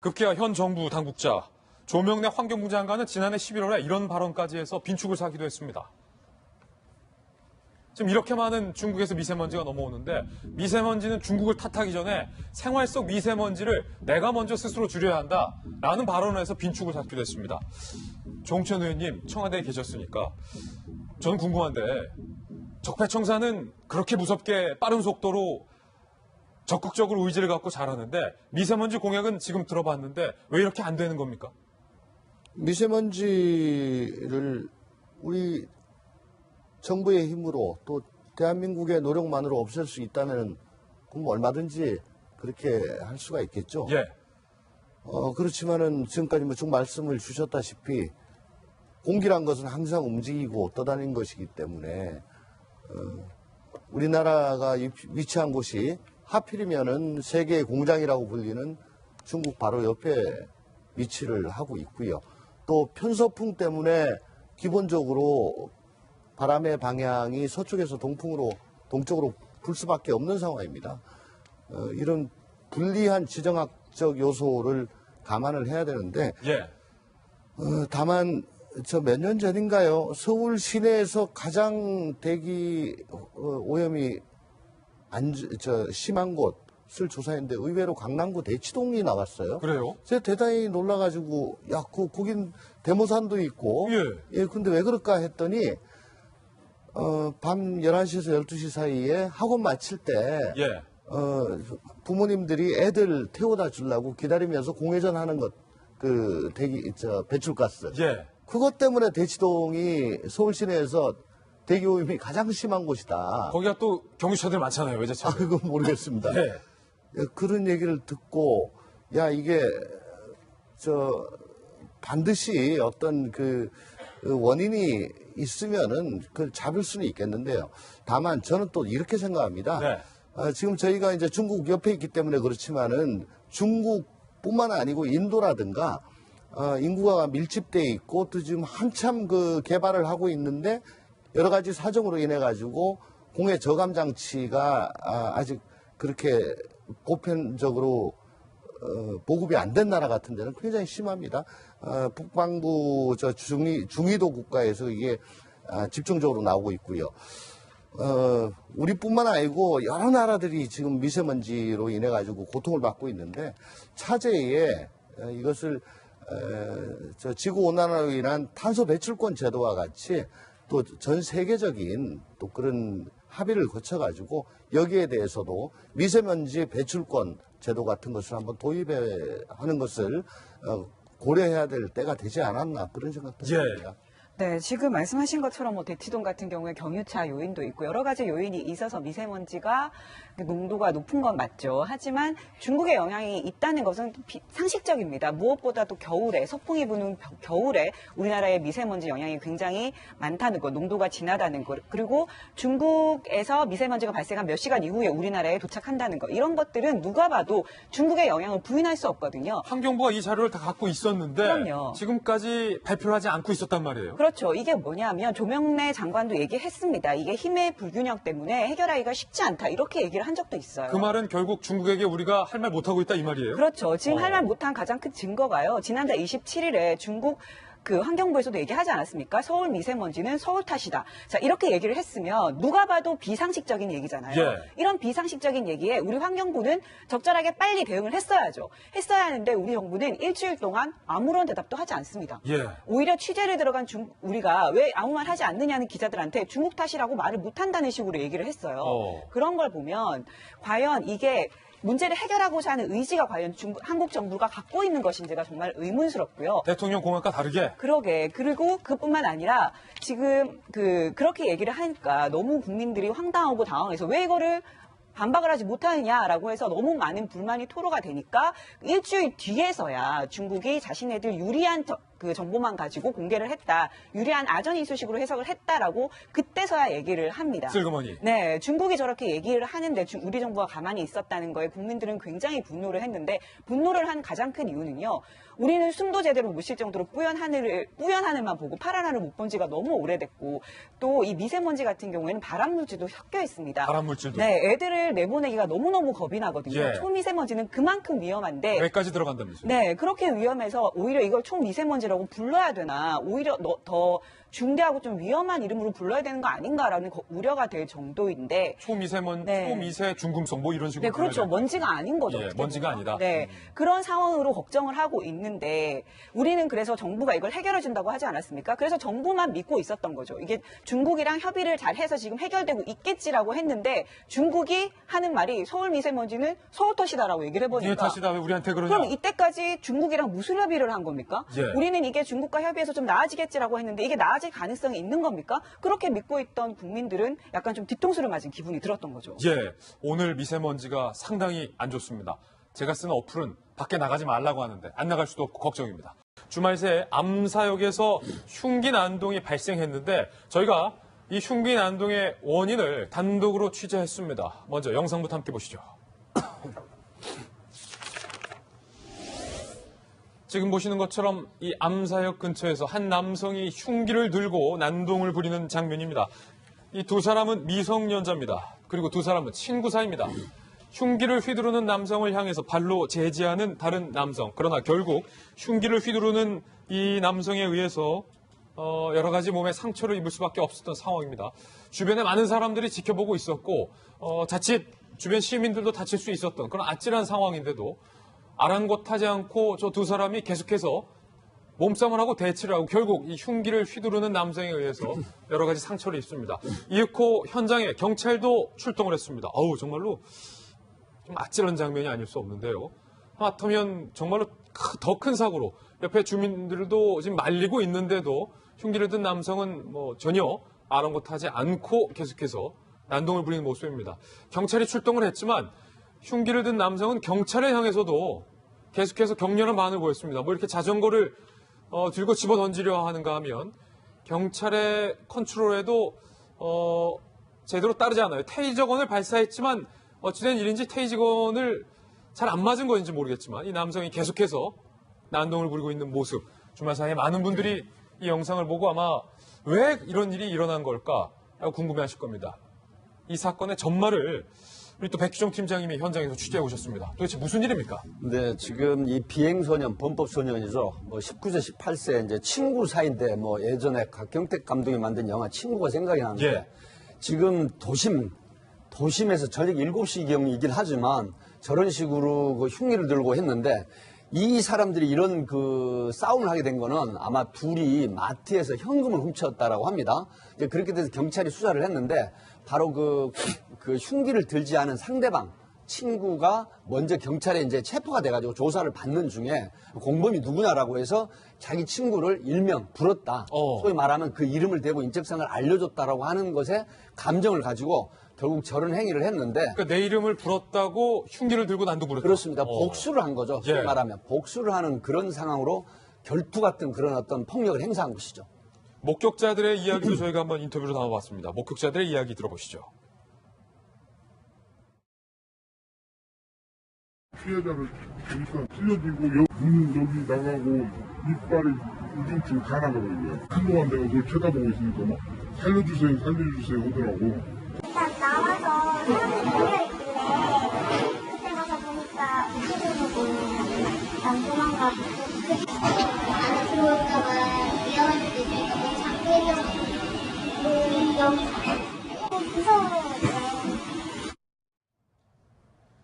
급기야 현 정부 당국자 조명래 환경부 장관은 지난해 11월에 이런 발언까지 해서 빈축을 사기도 했습니다. 지금 이렇게 많은 중국에서 미세먼지가 넘어오는데 미세먼지는 중국을 탓하기 전에 생활 속 미세먼지를 내가 먼저 스스로 줄여야 한다라는 발언을 해서 빈축을 샀기도 했습니다. 정천 의원님 청와대에 계셨으니까 저는 궁금한데 적폐청산은 그렇게 무섭게 빠른 속도로 적극적으로 의지를 갖고 잘하는데 미세먼지 공약은 지금 들어봤는데 왜 이렇게 안 되는 겁니까? 미세먼지를 우리 정부의 힘으로 또 대한민국의 노력만으로 없앨 수 있다면 그럼 얼마든지 그렇게 할 수가 있겠죠. 예. 그렇지만은 지금까지 쭉 말씀을 주셨다시피 공기란 것은 항상 움직이고 떠다니는 것이기 때문에 우리나라가 위치한 곳이 하필이면은 세계의 공장이라고 불리는 중국 바로 옆에 위치를 하고 있고요. 또 편서풍 때문에 기본적으로 바람의 방향이 서쪽에서 동쪽으로 불 수밖에 없는 상황입니다. 이런 불리한 지정학적 요소를 감안을 해야 되는데 예. 다만 저 몇 년 전인가요? 서울 시내에서 가장 대기 오염이 심한 곳을 조사했는데 의외로 강남구 대치동이 나왔어요. 그래요? 제가 대단히 놀라가지고 거긴 대모산도 있고 예. 근데 왜 그럴까 했더니 밤 11시에서 12시 사이에 학원 마칠 때 예. 부모님들이 애들 태워다 주려고 기다리면서 공회전 하는 것 배출가스. 예. 그것 때문에 대치동이 서울 시내에서 대기 오염이 가장 심한 곳이다. 거기가 또 경유차들 많잖아요, 외제차. 그건 모르겠습니다. 예. 그런 얘기를 듣고 이게 반드시 어떤 원인이 있으면은 그걸 잡을 수는 있겠는데요. 다만 저는 또 이렇게 생각합니다. 네. 지금 저희가 이제 중국 옆에 있기 때문에 그렇지만은 중국뿐만 아니고 인도라든가 인구가 밀집돼 있고 또 지금 한참 개발을 하고 있는데 여러 가지 사정으로 인해 가지고 공해 저감 장치가 아직 그렇게 보편적으로 보급이 안 된 나라 같은 데는 굉장히 심합니다. 북반구 중위도 국가에서 이게 집중적으로 나오고 있고요. 우리뿐만 아니고 여러 나라들이 지금 미세먼지로 인해 가지고 고통을 받고 있는데 차제에 이것을 지구 온난화로 인한 탄소 배출권 제도와 같이 또 전 세계적인 또 그런 합의를 거쳐가지고 여기에 대해서도 미세먼지 배출권 제도 같은 것을 한번 도입하는 것을 고려해야 될 때가 되지 않았나 그런 생각도 듭니다. 네, 지금 말씀하신 것처럼 대치동 같은 경우에 경유차 요인도 있고 여러 가지 요인이 있어서 미세먼지가 농도가 높은 건 맞죠. 하지만 중국의 영향이 있다는 것은 상식적입니다. 무엇보다도 겨울에 서풍이 부는 겨울에 우리나라의 미세먼지 영향이 굉장히 많다는 것, 농도가 진하다는 것, 그리고 중국에서 미세먼지가 발생한 몇 시간 이후에 우리나라에 도착한다는 것, 이런 것들은 누가 봐도 중국의 영향을 부인할 수 없거든요. 환경부가 이 자료를 다 갖고 있었는데 그럼요. 지금까지 발표를 하지 않고 있었단 말이에요. 그렇죠. 이게 뭐냐면 조명래 장관도 얘기했습니다. 이게 힘의 불균형 때문에 해결하기가 쉽지 않다. 이렇게 얘기를 한 적도 있어요. 그 말은 결국 중국에게 우리가 할 말 못하고 있다 이 말이에요? 그렇죠. 지금 할 말 못한 가장 큰 증거가요. 지난달 27일에 중국 환경부에서도 얘기하지 않았습니까? 서울 미세먼지는 서울 탓이다. 자, 이렇게 얘기를 했으면 누가 봐도 비상식적인 얘기잖아요. 예. 이런 비상식적인 얘기에 우리 환경부는 적절하게 빨리 대응을 했어야죠. 했어야 하는데 우리 정부는 일주일 동안 아무런 대답도 하지 않습니다. 예. 오히려 취재를 들어간 우리가 왜 아무 말 하지 않느냐는 기자들한테 중국 탓이라고 말을 못한다는 식으로 얘기를 했어요. 그런 걸 보면 과연 이게 문제를 해결하고자 하는 의지가 과연 한국 정부가 갖고 있는 것인지가 정말 의문스럽고요. 대통령 공약과 다르게? 그러게. 그리고 그뿐만 아니라 지금 그렇게 얘기를 하니까 너무 국민들이 황당하고 당황해서 왜 이거를 반박을 하지 못하느냐라고 해서 너무 많은 불만이 토로가 되니까 일주일 뒤에서야 중국이 자신네들 유리한 그 정보만 가지고 공개를 했다. 유리한 아전 이슈식으로 해석을 했다라고 그때서야 얘기를 합니다. 슬그머니. 네, 중국이 저렇게 얘기를 하는데 우리 정부가 가만히 있었다는 거에 국민들은 굉장히 분노를 했는데 분노를 한 가장 큰 이유는요. 우리는 숨도 제대로 못 쉴 정도로 뿌연 하늘만 보고 파란 하늘 못 본 지가 너무 오래됐고 또 이 미세먼지 같은 경우에는 발암 물질도 섞여 있습니다. 발암 물질도. 네, 애들을 내보내기가 너무너무 겁이 나거든요. 예. 초미세먼지는 그만큼 위험한데 뇌까지 들어간다면서요. 네, 그렇게 위험해서 오히려 이걸 초미세먼지라고 불러야 되나, 오히려 더 중대하고 좀 위험한 이름으로 불러야 되는 거 아닌가라는 우려가 될 정도인데. 초미세 중금속 뭐 이런 식으로. 네, 그렇죠. 먼지가 아닌 거죠. 예, 먼지가 아니다. 네, 그런 상황으로 걱정을 하고 있는데 우리는 그래서 정부가 이걸 해결해 준다고 하지 않았습니까? 그래서 정부만 믿고 있었던 거죠. 이게 중국이랑 협의를 잘 해서 지금 해결되고 있겠지라고 했는데 중국이 하는 말이 서울 미세먼지는 서울 탓이다라고 얘기를 해보니까. 네 탓이다. 왜 우리한테 그러냐. 그럼 이때까지 중국이랑 무슨 협의를 한 겁니까? 예. 우리는 이게 중국과 협의해서 좀 나아지겠지라고 했는데 이게 나아질 가능성이 있는 겁니까? 그렇게 믿고 있던 국민들은 약간 좀 뒤통수를 맞은 기분이 들었던 거죠. 예, 오늘 미세먼지가 상당히 안 좋습니다. 제가 쓰는 어플은 밖에 나가지 말라고 하는데 안 나갈 수도 없고 걱정입니다. 주말 새에 암사역에서 흉기 난동이 발생했는데 저희가 이 흉기 난동의 원인을 단독으로 취재했습니다. 먼저 영상부터 함께 보시죠. 지금 보시는 것처럼 이 암사역 근처에서 한 남성이 흉기를 들고 난동을 부리는 장면입니다. 이 두 사람은 미성년자입니다. 그리고 두 사람은 친구 사이입니다. 흉기를 휘두르는 남성을 향해서 발로 제지하는 다른 남성. 그러나 결국 흉기를 휘두르는 이 남성에 의해서 여러 가지 몸에 상처를 입을 수밖에 없었던 상황입니다. 주변에 많은 사람들이 지켜보고 있었고 자칫 주변 시민들도 다칠 수 있었던 그런 아찔한 상황인데도 아랑곳하지 않고 저 두 사람이 계속해서 몸싸움을 하고 대치를 하고 결국 이 흉기를 휘두르는 남성에 의해서 여러 가지 상처를 입습니다. 이윽고 현장에 경찰도 출동을 했습니다. 정말로 좀 아찔한 장면이 아닐 수 없는데요. 하마터면 정말로 더 큰 사고로 옆에 주민들도 지금 말리고 있는데도 흉기를 든 남성은 뭐 전혀 아랑곳하지 않고 계속해서 난동을 부리는 모습입니다. 경찰이 출동을 했지만 흉기를 든 남성은 경찰을 향해서도 계속해서 격렬한 반응을 보였습니다. 뭐 이렇게 자전거를 들고 집어 던지려 하는가 하면 경찰의 컨트롤에도 제대로 따르지 않아요. 테이저건을 발사했지만 어찌된 일인지 테이저건을 잘 안 맞은 건지 모르겠지만 이 남성이 계속해서 난동을 부리고 있는 모습. 주말 사이에 많은 분들이 이 영상을 보고 아마 왜 이런 일이 일어난 걸까 궁금해하실 겁니다. 이 사건의 전말을 우리 또 백희종 팀장님이 현장에서 취재해 오셨습니다. 도대체 무슨 일입니까? 네, 지금 이 비행소년, 범법소년이죠. 뭐 19세, 18세 이제 친구 사이인데 뭐 예전에 박경택 감독이 만든 영화 친구가 생각이 나는데 예. 지금 도심에서 저녁 7시경이긴 하지만 저런 식으로 그 흉기를 들고 했는데 이 사람들이 이런 그 싸움을 하게 된 거는 아마 둘이 마트에서 현금을 훔쳤다라고 합니다. 이제 그렇게 돼서 경찰이 수사를 했는데 바로 그 흉기를 들지 않은 상대방 친구가 먼저 경찰에 이제 체포가 돼가지고 조사를 받는 중에 공범이 누구냐라고 해서 자기 친구를 일명 불었다. 소위 말하면 그 이름을 대고 인적사항을 알려줬다라고 하는 것에 감정을 가지고 결국 저런 행위를 했는데. 그러니까 내 이름을 불었다고 흉기를 들고 난동 부렸다. 그렇습니다. 복수를 한 거죠. 소위 예. 말하면 복수를 하는 그런 상황으로 결투 같은 그런 어떤 폭력을 행사한 것이죠. 목격자들의 이야기도 저희가 한번 인터뷰로 담아봤습니다. 목격자들의 이야기 들어보시죠. 피해자를 보니까 찔러지고 눈 여기 나가고 이빨이 우중충 다 나가거든요. 한동안 내가 그걸 쳐다보고 있으니까 막 살려주세요 하더라고. 일단 나와서 사람들이 모여있길래 그때 가서 보니까 우체국으로 난 도망가고 안에 들어올까봐 위험할 수도 있으니까 뭐 장대령 무서워요.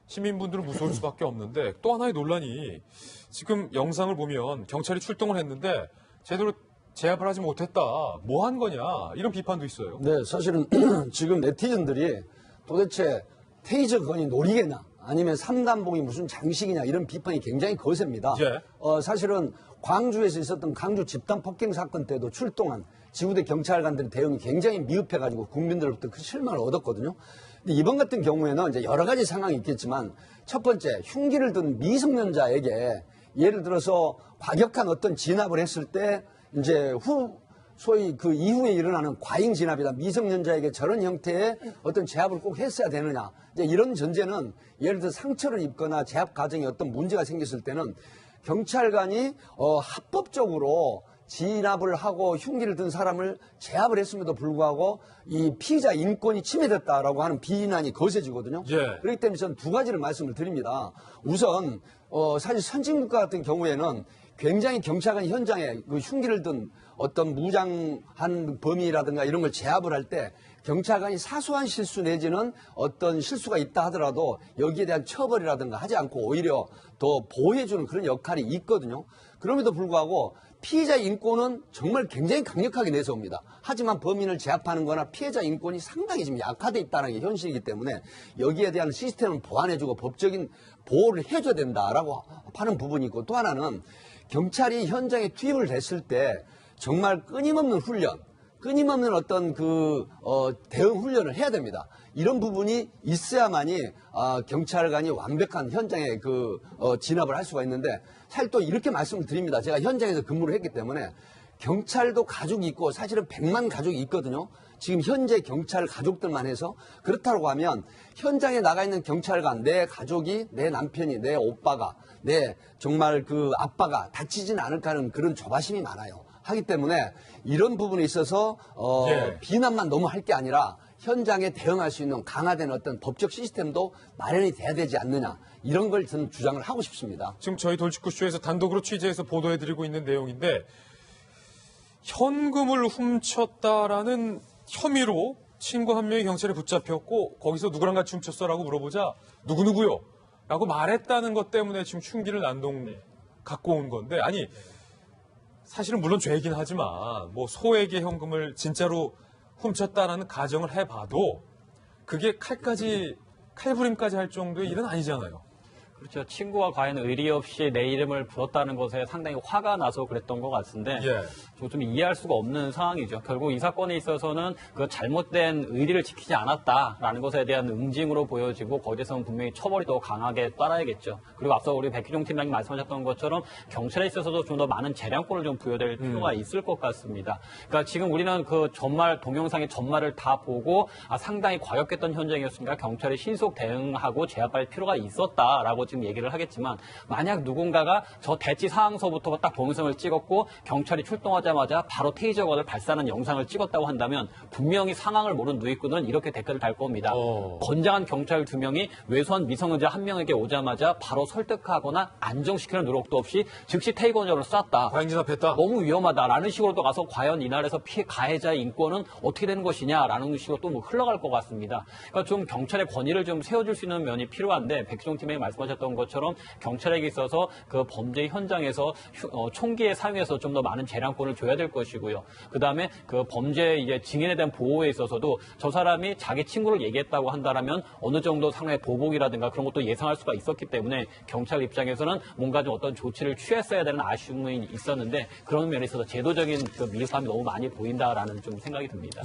시민분들은 무서울 수밖에 없는데 또 하나의 논란이 지금 영상을 보면 경찰이 출동을 했는데 제대로 제압을 하지 못했다. 뭐 한 거냐 이런 비판도 있어요. 네, 사실은 지금 네티즌들이 도대체 테이저건이 놀이개냐 아니면 삼단봉이 무슨 장식이냐 이런 비판이 굉장히 거셉니다. 예. 사실은 광주에서 있었던 광주 집단 폭행 사건 때도 출동한 지구대 경찰관들의 대응이 굉장히 미흡해가지고 국민들로부터 그 실망을 얻었거든요. 근데 이번 같은 경우에는 이제 여러 가지 상황이 있겠지만 첫 번째 흉기를 든 미성년자에게 예를 들어서 과격한 어떤 진압을 했을 때 이제 소위 그 이후에 일어나는 과잉 진압이다. 미성년자에게 저런 형태의 어떤 제압을 꼭 했어야 되느냐. 이제 이런 전제는 예를 들어 상처를 입거나 제압 과정에 어떤 문제가 생겼을 때는 경찰관이 합법적으로 진압을 하고 흉기를 든 사람을 제압을 했음에도 불구하고 이 피의자 인권이 침해됐다라고 하는 비난이 거세지거든요. 예. 그렇기 때문에 저는 두 가지를 말씀을 드립니다. 우선 사실 선진국가 같은 경우에는 굉장히 경찰관이 현장에 그 흉기를 든 어떤 무장한 범인이라든가 이런 걸 제압을 할 때 경찰관이 사소한 실수 내지는 어떤 실수가 있다 하더라도 여기에 대한 처벌이라든가 하지 않고 오히려 더 보호해주는 그런 역할이 있거든요. 그럼에도 불구하고 피해자 인권은 정말 굉장히 강력하게 내세웁니다. 하지만 범인을 제압하는 거나 피해자 인권이 상당히 지금 약화되어 있다는 게 현실이기 때문에 여기에 대한 시스템을 보완해주고 법적인 보호를 해줘야 된다라고 하는 부분이 있고, 또 하나는 경찰이 현장에 투입을 됐을 때 정말 끊임없는 훈련, 끊임없는 어떤 대응 훈련을 해야 됩니다. 이런 부분이 있어야만이 경찰관이 완벽한 현장에 진압을 할 수가 있는데, 사실 또 이렇게 말씀을 드립니다. 제가 현장에서 근무를 했기 때문에 경찰도 가족이 있고 사실은 100만 가족이 있거든요. 지금 현재 경찰 가족들만 해서. 그렇다고 하면 현장에 나가 있는 경찰관, 내 가족이, 내 남편이, 내 오빠가, 내 정말 그 아빠가 다치진 않을까 하는 그런 조바심이 많아요. 하기 때문에 이런 부분에 있어서 예. 비난만 너무 할 게 아니라 현장에 대응할 수 있는 강화된 어떤 법적 시스템도 마련이 돼야 되지 않느냐, 이런 걸 저는 주장을 하고 싶습니다. 지금 저희 돌직구쇼에서 단독으로 취재해서 보도해드리고 있는 내용인데, 현금을 훔쳤다라는 혐의로 친구 한 명이 경찰에 붙잡혔고, 거기서 누구랑 같이 훔쳤어라고 물어보자 누구누구요 라고 말했다는 것 때문에 지금 흉기를 난동 갖고 온 건데, 아니 사실은 물론 죄이긴 하지만 뭐 소액의 현금을 진짜로 훔쳤다라는 가정을 해봐도 그게 칼부림까지 할 정도의 일은 아니잖아요. 그렇죠. 친구가 과연 의리 없이 내 이름을 불렀다는 것에 상당히 화가 나서 그랬던 것 같은데, 예. 좀 이해할 수가 없는 상황이죠. 결국 이 사건에 있어서는 그 잘못된 의리를 지키지 않았다라는 것에 대한 응징으로 보여지고, 거기에서는 분명히 처벌이 더 강하게 따라야겠죠. 그리고 앞서 우리 백희종 팀장님 말씀하셨던 것처럼 경찰에 있어서도 좀 더 많은 재량권을 좀 부여될 필요가 있을 것 같습니다. 그러니까 지금 우리는 그 동영상의 전말을 다 보고 상당히 과격했던 현장이었으니까 경찰이 신속 대응하고 제압할 필요가 있었다라고 지금 얘기를 하겠지만, 만약 누군가가 저 대치 상황서부터 딱 동영상을 찍었고 경찰이 출동하자마자 바로 테이저건을 발사하는 영상을 찍었다고 한다면 분명히 상황을 모르는 누이꾼은 이렇게 댓글을 달 겁니다. 건장한 경찰 2명이 왜소한 미성년자 1명에게 오자마자 바로 설득하거나 안정시키는 노력도 없이 즉시 테이저건을 쐈다. 과잉진압했다. 너무 위험하다라는 식으로 또 가서 과연 이날에서 가해자의 인권은 어떻게 되는 것이냐라는 식으로 또 흘러갈 것 같습니다. 그러니까 좀 경찰의 권위를 좀 세워줄 수 있는 면이 필요한데, 백희종 팀장이 말씀하셨던 것처럼 경찰에게 있어서 그 범죄 현장에서 총기의 사용에서 좀 더 많은 재량권을 줘야 될 것이고요. 그 다음에 그 범죄 증인에 대한 보호에 있어서도 저 사람이 자기 친구를 얘기했다고 한다라면 어느 정도 상황의 보복이라든가 그런 것도 예상할 수가 있었기 때문에 경찰 입장에서는 뭔가 좀 어떤 조치를 취했어야 되는 아쉬움이 있었는데, 그런 면에 있어서 제도적인 미흡함이 너무 많이 보인다라는 좀 생각이 듭니다.